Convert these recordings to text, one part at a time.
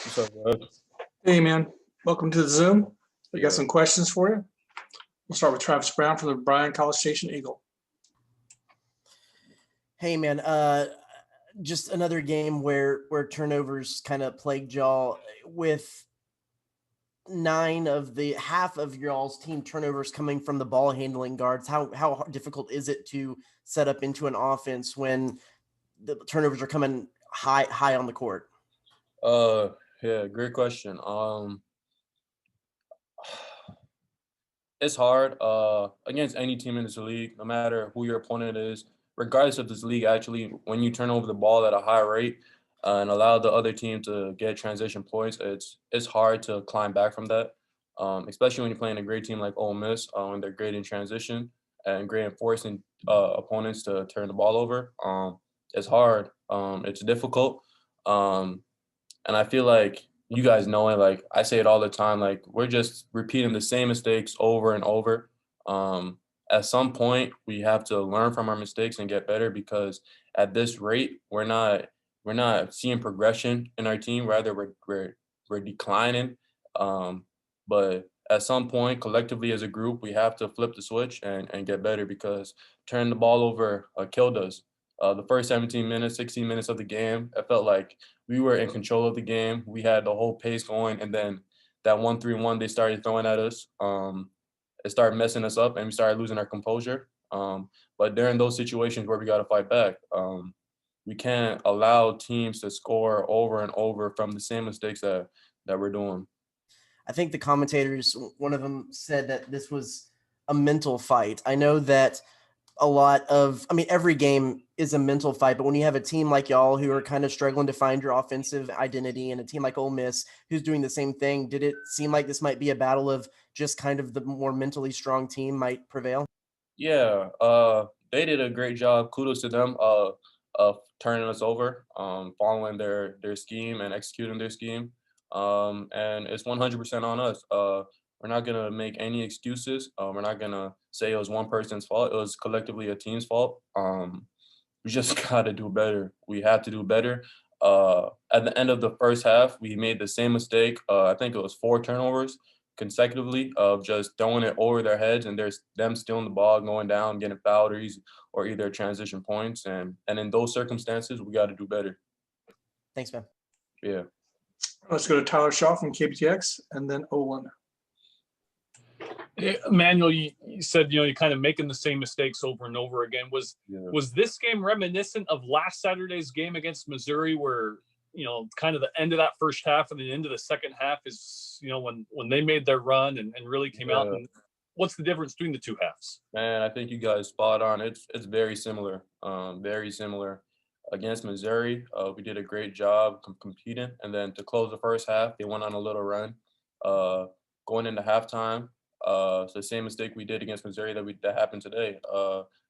What's up, bud? Hey, man. Welcome to the Zoom. We got Yeah. some questions for you. We'll start with Travis Brown from the Bryan College Station Eagle. Hey, man. Just another game where turnovers kind of plagued y'all with half of y'all's team turnovers coming from the ball handling guards. How difficult is it to set up into an offense when the turnovers are coming high on the court? Yeah, great question. It's hard against any team in this league, no matter who your opponent is, regardless of this league. Actually, when you turn over the ball at a high rate and allow the other team to get transition points, it's hard to climb back from that. Especially when you're playing a great team like Ole Miss, when they're great in transition and great in forcing opponents to turn the ball over. It's hard. It's difficult. And I feel like you guys know it, like I say it all the time, like we're just repeating the same mistakes over and over. At some point we have to learn from our mistakes and get better, because at this rate we're not seeing progression in our team. Rather we're declining. But at some point collectively as a group we have to flip the switch and get better, because turning the ball over killed us. The first 17 minutes, 16 minutes of the game, I felt like we were in control of the game. We had the whole pace going, and then that 1-3-1 they started throwing at us, it started messing us up, and we started losing our composure. But during those situations where we got to fight back, we can't allow teams to score over and over from the same mistakes that we're doing. I think the commentators, one of them said that this was a mental fight. I know that every game is a mental fight, but when you have a team like y'all who are kind of struggling to find your offensive identity, and a team like Ole Miss who's doing the same thing, did it seem like this might be a battle of just kind of the more mentally strong team might prevail? Yeah, they did a great job. Kudos to them of turning us over, following their scheme and executing their scheme. And it's 100% on us. We're not gonna make any excuses. We're not gonna say it was one person's fault. It was collectively a team's fault. We just gotta do better. We have to do better. At the end of the first half, we made the same mistake. I think it was 4 turnovers consecutively of just throwing it over their heads, and there's them stealing the ball, going down, getting fouled, or either transition points. And in those circumstances, we got to do better. Thanks, man. Yeah. Let's go to Tyler Shaw from KBTX and then Olin. Emanuel, you said, you're kind of making the same mistakes over and over again. Was this game reminiscent of last Saturday's game against Missouri, where, kind of the end of that first half and the end of the second half is, when they made their run and really came out? And what's the difference between the two halves? Man, I think you guys spot on. It's very similar. Very similar. Against Missouri, we did a great job competing, and then to close the first half, they went on a little run. Going into halftime, it's the same mistake we did against Missouri that happened today.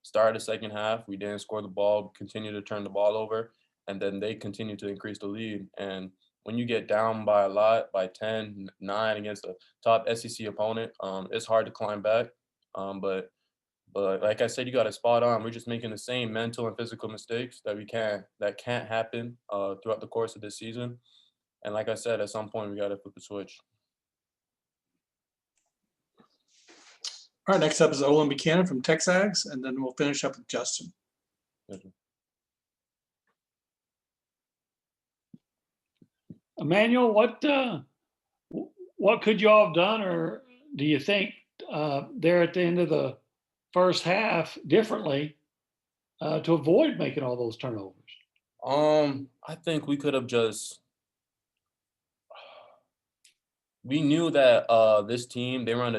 Started the second half, we didn't score the ball, continued to turn the ball over, and then they continued to increase the lead. And when you get down by a lot, by 10, 9 against a top SEC opponent, it's hard to climb back. But like I said, you got it spot on. We're just making the same mental and physical mistakes that can't happen throughout the course of this season. And like I said, at some point we got to flip the switch. All right, next up is Olin Buchanan from Texas, and then we'll finish up with Jaxson. Emanuel, what could you all have done, or do you think there at the end of the first half differently to avoid making all those turnovers? I think we could have we knew that this team, they run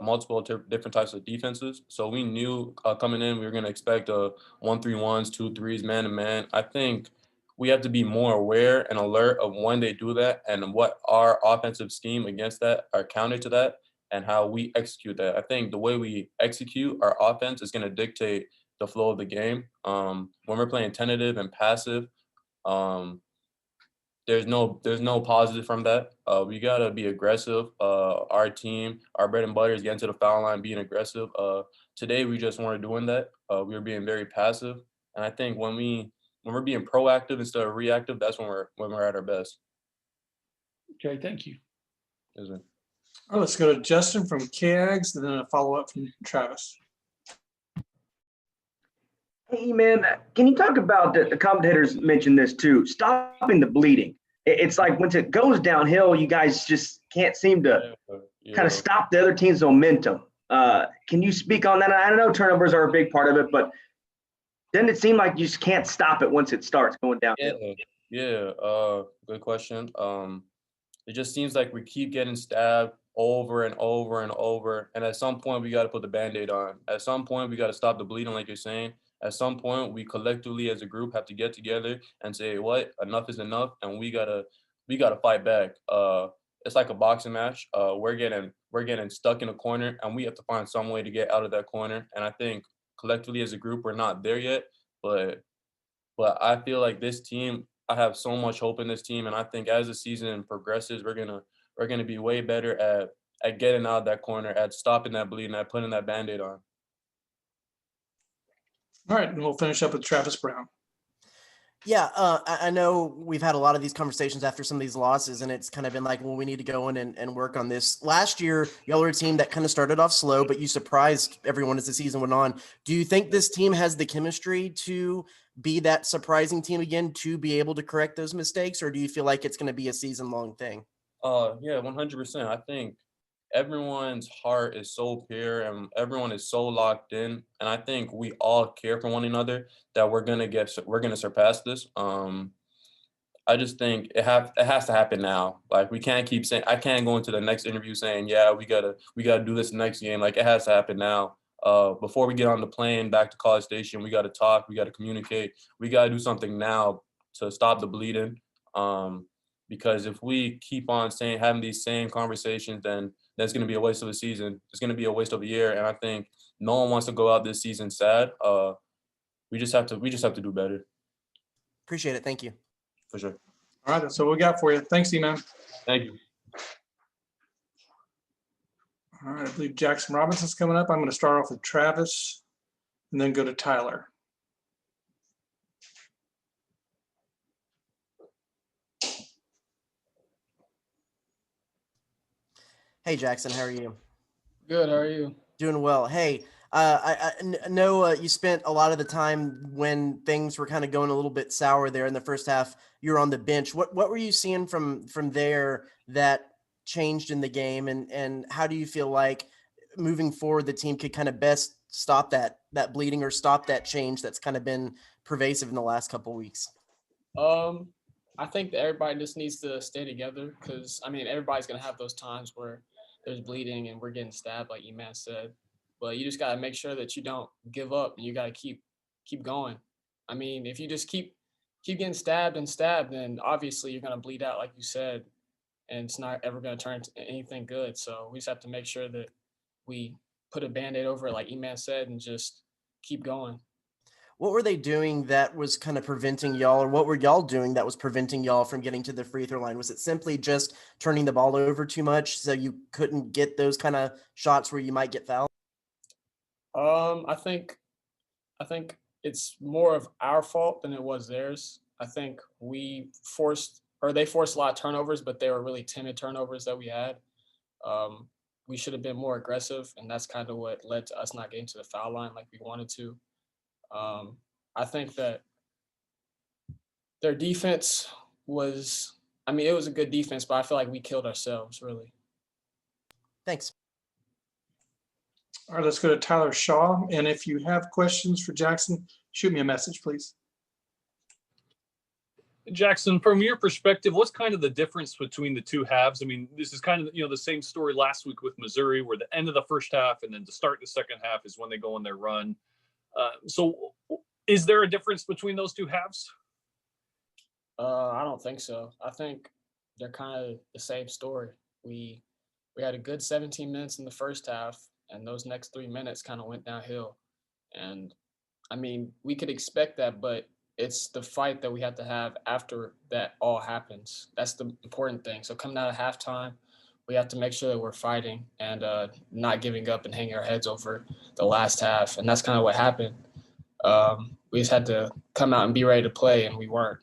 multiple different types of defenses. So we knew coming in we were going to expect 1-3-1s, 2-3s, man to man. I think we have to be more aware and alert of when they do that, and what our offensive scheme against that, our counter to that, and how we execute that. I think the way we execute our offense is going to dictate the flow of the game. When we're playing tentative and passive, there's no positive from that. We gotta be aggressive. Our team, our bread and butter is getting to the foul line, being aggressive. Today we just weren't doing that. We were being very passive, and I think when we when we're being proactive instead of reactive, that's when we're at our best. Okay, thank you. Yes, sir. All right, let's go to Justin from KAGS, and then a follow-up from Travis. Hey, man, can you talk about the commentators mentioned this too, stopping the bleeding? It's like once it goes downhill, you guys just can't seem to kind of stop the other team's momentum. Can you speak on that? I know turnovers are a big part of it, but doesn't it seem like you just can't stop it once it starts going downhill? Good question. It just seems like we keep getting stabbed over and over and over. And at some point, we got to put the Band-Aid on. At some point, we got to stop the bleeding, like you're saying. At some point, we collectively as a group have to get together and say, what, enough is enough, and we gotta fight back. It's like a boxing match. We're getting stuck in a corner, and we have to find some way to get out of that corner. And I think collectively as a group, we're not there yet. But I feel like this team, I have so much hope in this team, and I think as the season progresses, we're gonna be way better at getting out of that corner, at stopping that bleeding, at putting that Band-Aid on. All right, and we'll finish up with Travis Brown. Yeah, I know we've had a lot of these conversations after some of these losses, and it's kind of been like, well, we need to go in and work on this. Last year, y'all were a team that kind of started off slow, but you surprised everyone as the season went on. Do you think this team has the chemistry to be that surprising team again, to be able to correct those mistakes, or do you feel like it's going to be a season-long thing? Yeah, 100%. I think everyone's heart is so pure and everyone is so locked in, and I think we all care for one another that we're gonna surpass this. I just think it has to happen now. Like, we can't keep saying, I can't go into the next interview saying, yeah, we gotta do this next game. Like, it has to happen now. Before we get on the plane back to College Station, we gotta talk, we gotta communicate, we gotta do something now to stop the bleeding. Because if we keep on having these same conversations, then that's going to be a waste of a season. It's going to be a waste of a year, and I think no one wants to go out this season sad. We just have to do better. Appreciate it. Thank you. For sure. All right, that's what we got for you. Thanks, Eman. Thank you. All right, I believe Jaxson Robinson's coming up. I'm going to start off with Travis and then go to Tyler. Hey, Jaxson, how are you? Good. How are you? Doing well. Hey, I know you spent a lot of the time when things were kind of going a little bit sour there in the first half. You were on the bench. What were you seeing from there that changed in the game, and how do you feel like moving forward the team could kind of best stop that bleeding or stop that change that's kind of been pervasive in the last couple of weeks? I think that everybody just needs to stay together because, I mean, everybody's going to have those times where there's bleeding and we're getting stabbed, like Eman said. But you just got to make sure that you don't give up and you got to keep going. I mean, if you just keep getting stabbed, then obviously you're going to bleed out, like you said, and it's not ever going to turn into anything good. So we just have to make sure that we put a Band-Aid over it, like Eman said, and just keep going. What were they doing that was kind of preventing y'all, or what were y'all doing that was preventing y'all from getting to the free throw line? Was it simply just turning the ball over too much so you couldn't get those kind of shots where you might get fouled? I think it's more of our fault than it was theirs. I think they forced a lot of turnovers, but they were really timid turnovers that we had. We should have been more aggressive, and that's kind of what led to us not getting to the foul line like we wanted to. I think that their defense was, I mean, it was a good defense, but I feel like we killed ourselves, really. Thanks. All right, let's go to Tyler Shaw. And if you have questions for Jaxson, shoot me a message, please. Jaxson, from your perspective, what's kind of the difference between the two halves? I mean, this is kind of, the same story last week with Missouri, where the end of the first half and then to start the second half is when they go on their run. So is there a difference between those two halves? I don't think so. I think they're kind of the same story. We had a good 17 minutes in the first half, and those next 3 minutes kind of went downhill. And I mean, we could expect that, but it's the fight that we have to have after that all happens. That's the important thing. So coming out of halftime, we have to make sure that we're fighting and not giving up and hanging our heads over the last half. And that's kind of what happened. we just had to come out and be ready to play, and we weren't.